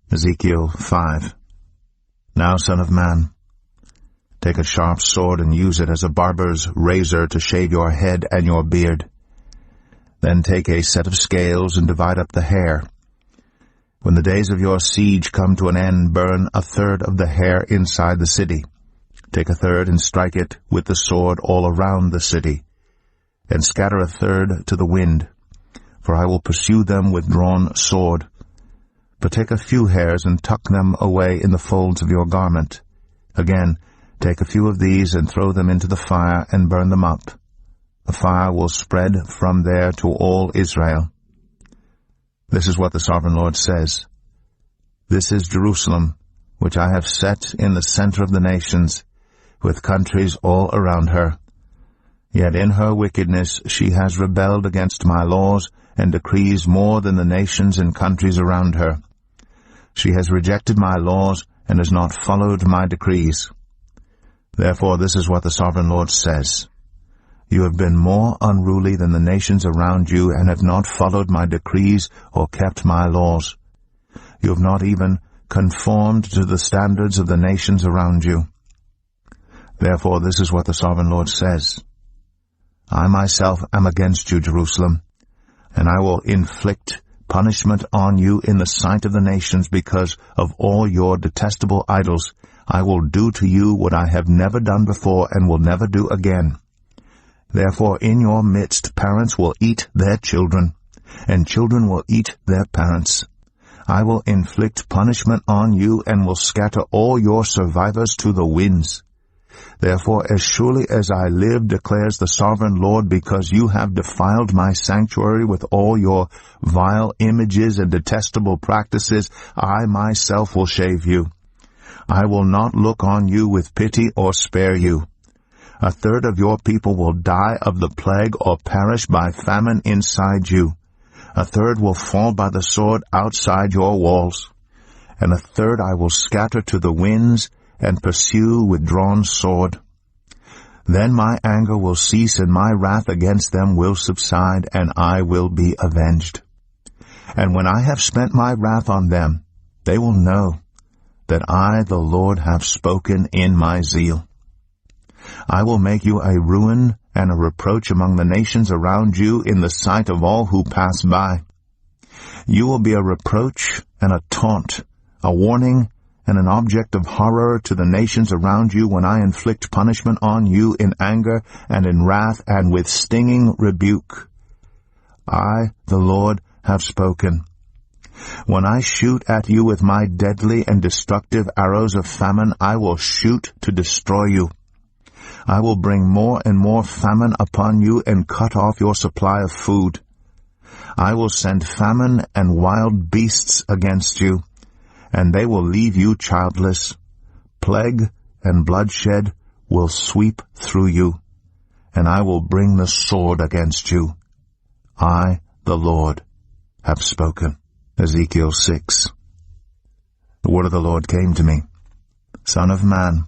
Ezekiel 5. Now, son of man, take a sharp sword and use it as a barber's razor to shave your head and your beard. Then take a set of scales and divide up the hair. When the days of your siege come to an end, burn a third of the hair inside the city. Take a third and strike it with the sword all around the city, and scatter a third to the wind, for I will pursue them with drawn sword. But take a few hairs and tuck them away in the folds of your garment. Again, take a few of these and throw them into the fire and burn them up. The fire will spread from there to all Israel. This is what the Sovereign Lord says. This is Jerusalem, which I have set in the center of the nations, with countries all around her. Yet in her wickedness she has rebelled against my laws and decrees more than the nations and countries around her. She has rejected my laws and has not followed my decrees. Therefore this is what the Sovereign Lord says. You have been more unruly than the nations around you and have not followed my decrees or kept my laws. You have not even conformed to the standards of the nations around you. Therefore this is what the Sovereign Lord says. I myself am against you, Jerusalem, and I will inflict punishment on you in the sight of the nations because of all your detestable idols. I will do to you what I have never done before and will never do again. Therefore in your midst parents will eat their children, and children will eat their parents. I will inflict punishment on you and will scatter all your survivors to the winds. Therefore, as surely as I live, declares the Sovereign Lord, because you have defiled my sanctuary with all your vile images and detestable practices, I myself will shave you. I will not look on you with pity or spare you. A third of your people will die of the plague or perish by famine inside you. A third will fall by the sword outside your walls. And a third I will scatter to the winds and pursue with drawn sword. Then my anger will cease and my wrath against them will subside, and I will be avenged. And when I have spent my wrath on them, they will know that I, the Lord, have spoken in my zeal. I will make you a ruin and a reproach among the nations around you in the sight of all who pass by. You will be a reproach and a taunt, a warning and an object of horror to the nations around you when I inflict punishment on you in anger and in wrath and with stinging rebuke. I, the Lord, have spoken. When I shoot at you with my deadly and destructive arrows of famine, I will shoot to destroy you. I will bring more and more famine upon you and cut off your supply of food. I will send famine and wild beasts against you, and they will leave you childless. Plague and bloodshed will sweep through you, and I will bring the sword against you. I, the Lord, have spoken. Ezekiel 6. The word of the Lord came to me. Son of man,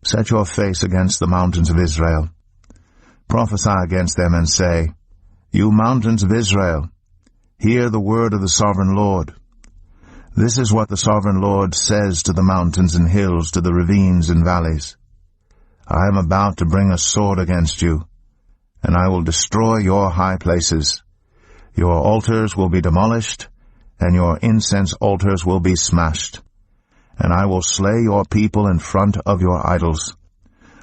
set your face against the mountains of Israel. Prophesy against them and say, You mountains of Israel, hear the word of the Sovereign Lord. This is what the Sovereign Lord says to the mountains and hills, to the ravines and valleys. I am about to bring a sword against you, and I will destroy your high places. Your altars will be demolished, and your incense altars will be smashed. And I will slay your people in front of your idols.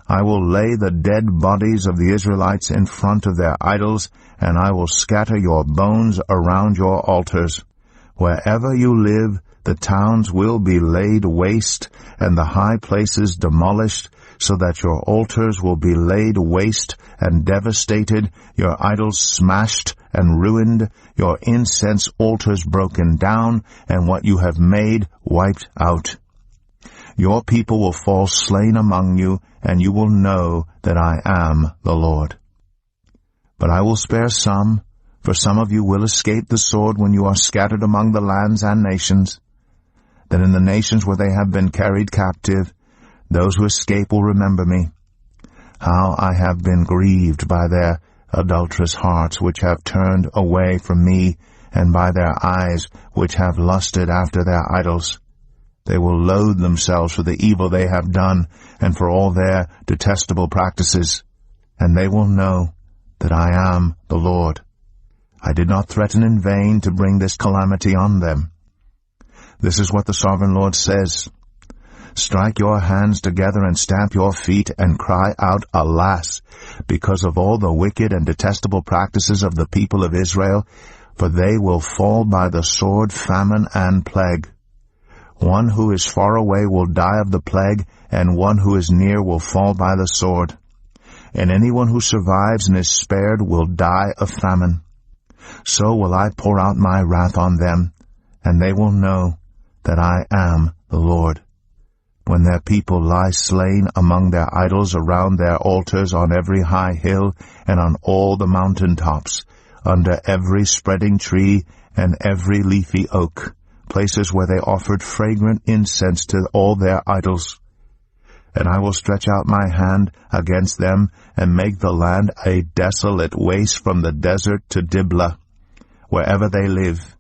I will lay the dead bodies of the Israelites in front of their idols, and I will scatter your bones around your altars. Wherever you live, the towns will be laid waste, and the high places demolished, so that your altars will be laid waste and devastated, your idols smashed and ruined, your incense altars broken down, and what you have made wiped out. Your people will fall slain among you, and you will know that I am the Lord. But I will spare some, for some of you will escape the sword when you are scattered among the lands and nations. Then in the nations where they have been carried captive, those who escape will remember me, how I have been grieved by their adulterous hearts, which have turned away from me and by their eyes which have lusted after their idols. They will loathe themselves for the evil they have done, and for all their detestable practices. And they will know that I am the Lord. I did not threaten in vain to bring this calamity on them. This is what the Sovereign Lord says. Strike your hands together and stamp your feet and cry out, Alas, because of all the wicked and detestable practices of the people of Israel, for they will fall by the sword, famine, and plague. One who is far away will die of the plague, and one who is near will fall by the sword. And anyone who survives and is spared will die of famine. So will I pour out my wrath on them, and they will know that I am the Lord. When their people lie slain among their idols around their altars on every high hill and on all the mountain tops, under every spreading tree and every leafy oak, places where they offered fragrant incense to all their idols. And I will stretch out my hand against them and make the land a desolate waste from the desert to Diblah, wherever they live.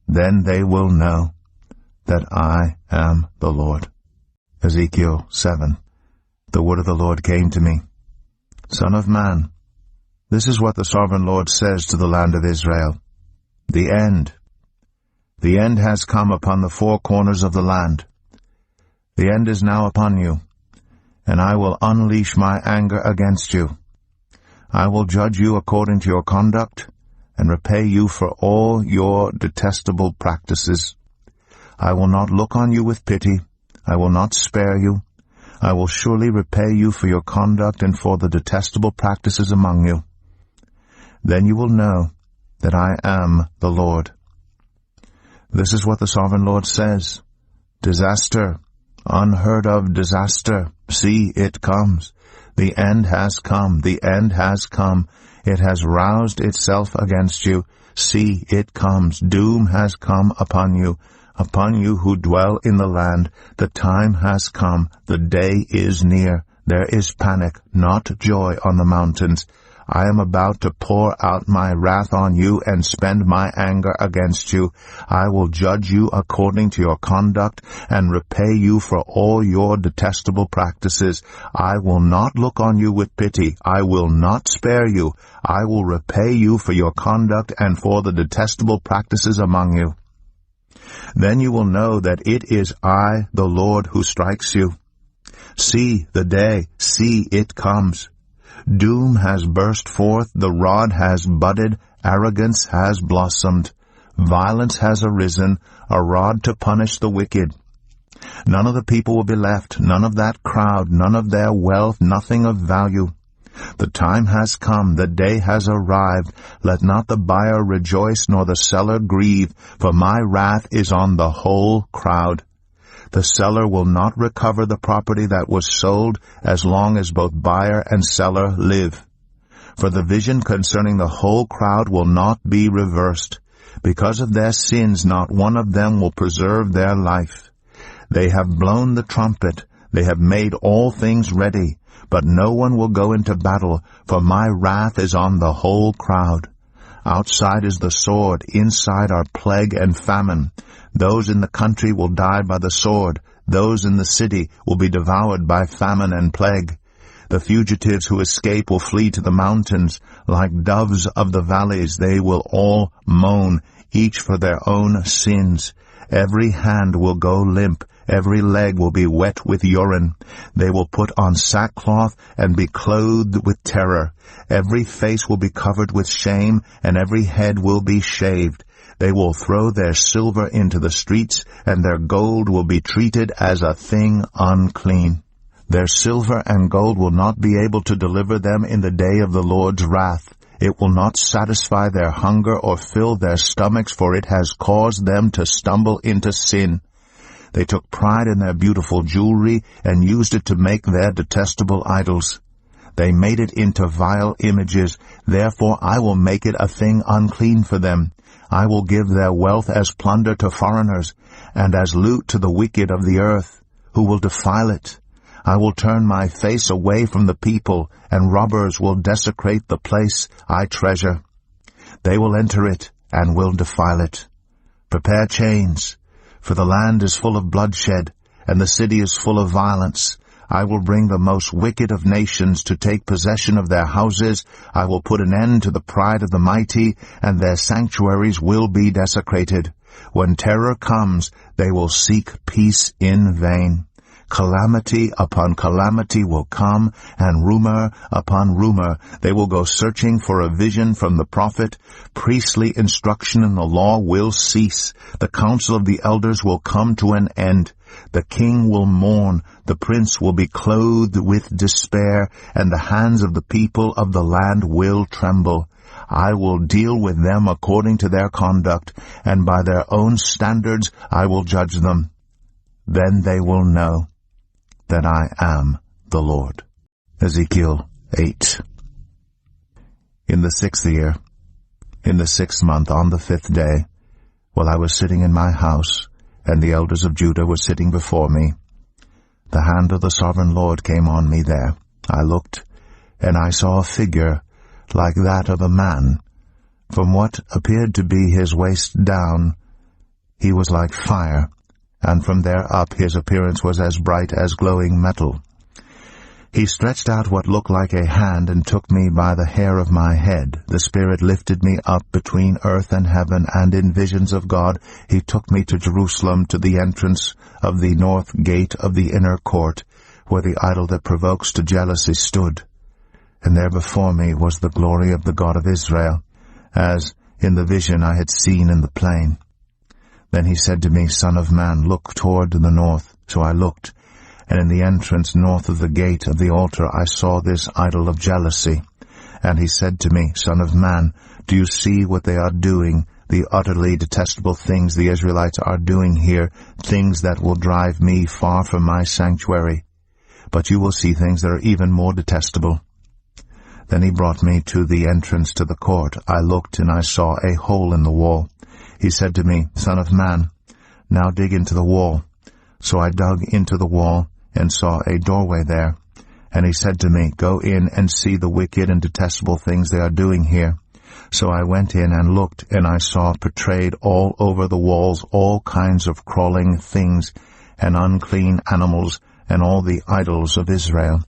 Then they will know that I am the Lord. Ezekiel 7. The word of the Lord came to me. Son of man, this is what the Sovereign Lord says to the land of Israel. The end. The end has come upon the four corners of the land. The end is now upon you, and I will unleash my anger against you. I will judge you according to your conduct, and repay you for all your detestable practices. I will not look on you with pity. I will not spare you. I will surely repay you for your conduct and for the detestable practices among you. Then you will know that I am the Lord. This is what the Sovereign Lord says. Disaster, unheard of disaster. See, it comes. The end has come. The end has come. It has roused itself against you. See, it comes. Doom has come upon you who dwell in the land. The time has come. The day is near. There is panic, not joy on the mountains. I am about to pour out my wrath on you and spend my anger against you. I will judge you according to your conduct and repay you for all your detestable practices. I will not look on you with pity. I will not spare you. I will repay you for your conduct and for the detestable practices among you. Then you will know that it is I, the Lord, who strikes you. See the day, see it comes. Doom has burst forth, the rod has budded, arrogance has blossomed. Violence has arisen, a rod to punish the wicked. None of the people will be left, none of that crowd, none of their wealth, nothing of value. The time has come, the day has arrived. Let not the buyer rejoice, nor the seller grieve, for my wrath is on the whole crowd. The seller will not recover the property that was sold as long as both buyer and seller live. For the vision concerning the whole crowd will not be reversed. Because of their sins, not one of them will preserve their life. They have blown the trumpet. They have made all things ready. But no one will go into battle, for my wrath is on the whole crowd. Outside is the sword, inside are plague and famine. Those in the country will die by the sword. Those in the city will be devoured by famine and plague. The fugitives who escape will flee to the mountains. Like doves of the valleys, they will all moan, each for their own sins. Every hand will go limp. Every leg will be wet with urine. They will put on sackcloth and be clothed with terror. Every face will be covered with shame, and every head will be shaved. They will throw their silver into the streets, and their gold will be treated as a thing unclean. Their silver and gold will not be able to deliver them in the day of the Lord's wrath. It will not satisfy their hunger or fill their stomachs, for it has caused them to stumble into sin. They took pride in their beautiful jewelry and used it to make their detestable idols. They made it into vile images. Therefore I will make it a thing unclean for them. I will give their wealth as plunder to foreigners, and as loot to the wicked of the earth, who will defile it. I will turn my face away from the people, and robbers will desecrate the place I treasure. They will enter it, and will defile it. Prepare chains, for the land is full of bloodshed, and the city is full of violence. I will bring the most wicked of nations to take possession of their houses. I will put an end to the pride of the mighty, and their sanctuaries will be desecrated. When terror comes, they will seek peace in vain. Calamity upon calamity will come, and rumor upon rumor. They will go searching for a vision from the prophet. Priestly instruction in the law will cease. The counsel of the elders will come to an end. The king will mourn. The prince will be clothed with despair, and the hands of the people of the land will tremble. I will deal with them according to their conduct, and by their own standards I will judge them. Then they will know that I am the Lord. Ezekiel 8. In the 6th year, in the 6th month, on the 5th day, while I was sitting in my house, and the elders of Judah were sitting before me, the hand of the sovereign Lord came on me there. I looked, and I saw a figure like that of a man. From what appeared to be his waist down, he was like fire, and from there up his appearance was as bright as glowing metal. He stretched out what looked like a hand and took me by the hair of my head. The Spirit lifted me up between earth and heaven, and in visions of God he took me to Jerusalem, to the entrance of the north gate of the inner court, where the idol that provokes to jealousy stood. And there before me was the glory of the God of Israel, as in the vision I had seen in the plain. Then he said to me, Son of man, look toward the north. So I looked, and in the entrance north of the gate of the altar I saw this idol of jealousy. And he said to me, Son of man, do you see what they are doing, the utterly detestable things the Israelites are doing here, things that will drive me far from my sanctuary? But you will see things that are even more detestable. Then he brought me to the entrance to the court. I looked, and I saw a hole in the wall. He said to me, Son of man, now dig into the wall. So I dug into the wall, and saw a doorway there. And he said to me, Go in and see the wicked and detestable things they are doing here. So I went in and looked, and I saw portrayed all over the walls all kinds of crawling things, and unclean animals, and all the idols of Israel.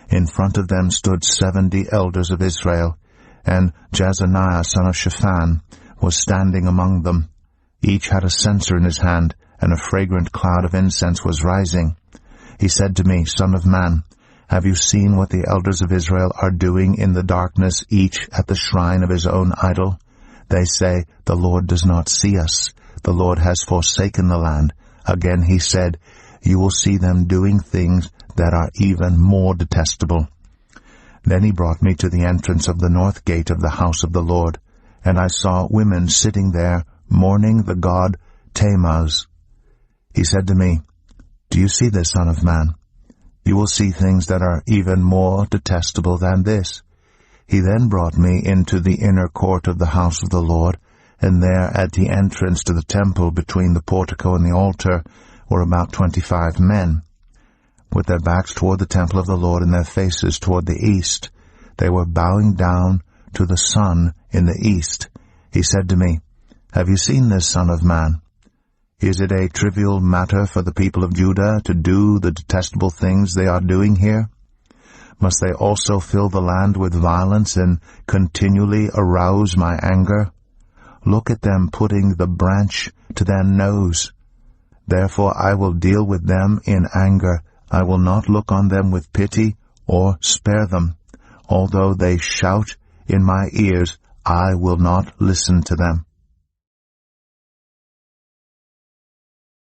In front of them stood 70 elders of Israel, and Jazaniah son of Shaphan was standing among them. Each had a censer in his hand, and a fragrant cloud of incense was rising. He said to me, Son of man, have you seen what the elders of Israel are doing in the darkness, each at the shrine of his own idol? They say, The Lord does not see us. The Lord has forsaken the land. Again he said, You will see them doing things that are even more detestable. Then he brought me to the entrance of the north gate of the house of the Lord, and I saw women sitting there, mourning the god Tammuz. He said to me, Do you see this, Son of man? You will see things that are even more detestable than this. He then brought me into the inner court of the house of the Lord, and there at the entrance to the temple between the portico and the altar were about 25 men, with their backs toward the temple of the Lord and their faces toward the east. They were bowing down to the sun in the east. He said to me, Have you seen this, Son of man? Is it a trivial matter for the people of Judah to do the detestable things they are doing here? Must they also fill the land with violence and continually arouse my anger? Look at them putting the branch to their nose. Therefore I will deal with them in anger. I will not look on them with pity or spare them. Although they shout in my ears, I will not listen to them.